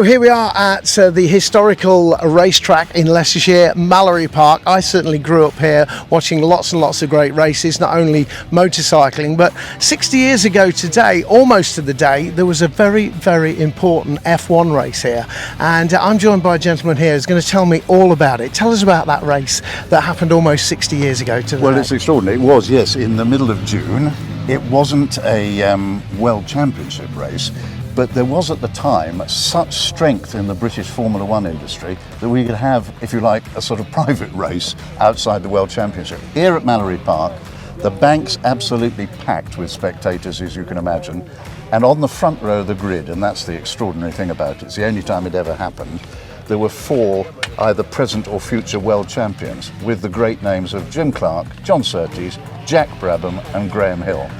Here we are at the historical racetrack in Leicestershire, Mallory Park. I certainly grew up here watching lots and lots of great races, not only motorcycling, but 60 years ago today, almost to the day, there was a very, very important F1 race here. And I'm joined by a gentleman here who's going to tell me all about it. Tell us about that race that happened almost 60 years ago today. Well, it's extraordinary. It was, yes, in the middle of June. It wasn't a World Championship race, but there was at the time such strength in the British Formula One industry that we could have, if you like, a sort of private race outside the World Championship. Here at Mallory Park, the bank's absolutely packed with spectators, as you can imagine, and on the front row of the grid, and that's the extraordinary thing about it, it's the only time it ever happened, there were four either present or future world champions with the great names of Jim Clark, John Surtees, Jack Brabham and Graham Hill.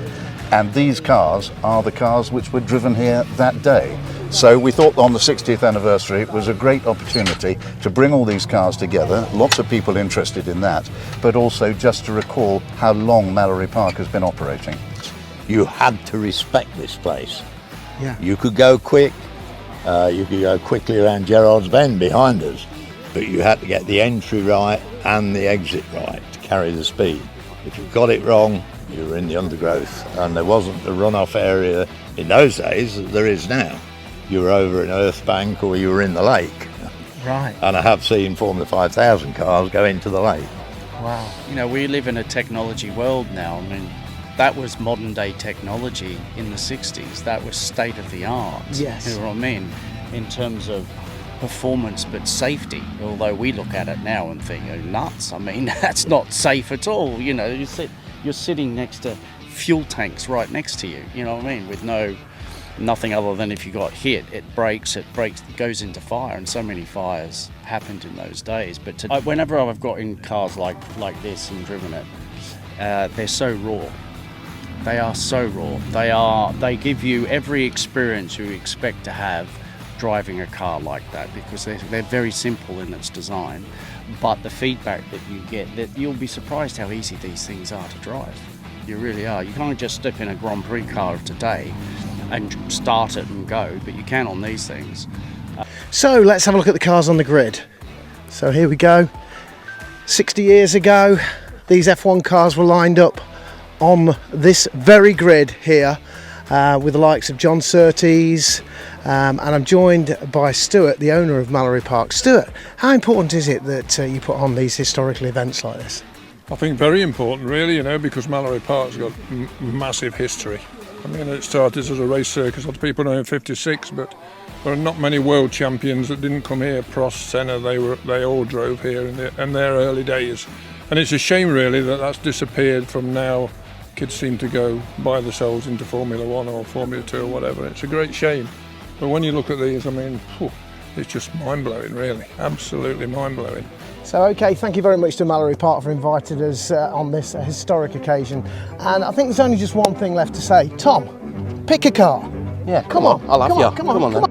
And these cars are the cars which were driven here that day. So we thought on the 60th anniversary it was a great opportunity to bring all these cars together, lots of people interested in that, but also just to recall how long Mallory Park has been operating. You had to respect this place. Yeah. You could go quick, you could go quickly around Gerrard's Bend behind us, but you had to get the entry right and the exit right to carry the speed. If you got it wrong, you were in the undergrowth, and there wasn't a runoff area in those days that there is now. You were over in Earthbank or you were in the lake. Right. And I have seen Formula 5000 cars go into the lake. Wow. You know, we live in a technology world now. I mean, that was modern day technology in the 60s. That was state of the art. Yes. You know what I mean? In terms of performance but safety, although we look at it now and think, oh, nuts. I mean, that's not safe at all. You know, you're sitting next to fuel tanks right next to you, you know what I mean, with nothing other than if you got hit, it breaks, it goes into fire, and so many fires happened in those days. But whenever I've got in cars like this and driven it, they're so raw. They are so raw. They give you every experience you expect to have driving a car like that, because they're very simple in its design. But the feedback that you get, that you'll be surprised how easy these things are to drive. You really are. You can't just step in a Grand Prix car of today and start it and go, but you can on these things. So let's have a look at the cars on the grid. So here we go. 60 years ago, these F1 cars were lined up on this very grid here with the likes of John Surtees, and I'm joined by Stuart, the owner of Mallory Park. Stuart, how important is it that you put on these historical events like this? I think very important, really, you know, because Mallory Park's got massive history. I mean, it started as a race circus, other people know in '56, but there are not many world champions that didn't come here. Prost, Senna, they all drove here in their early days. And it's a shame, really, that that's disappeared from now. Kids seem to go buy themselves into Formula One or Formula 2 or whatever. It's a great shame. But when you look at these, I mean, it's just mind-blowing, really. Absolutely mind-blowing. So, okay, thank you very much to Mallory Park for inviting us on this historic occasion. And I think there's only just one thing left to say. Tom, pick a car. Yeah, Come on. I'll have you. Come on.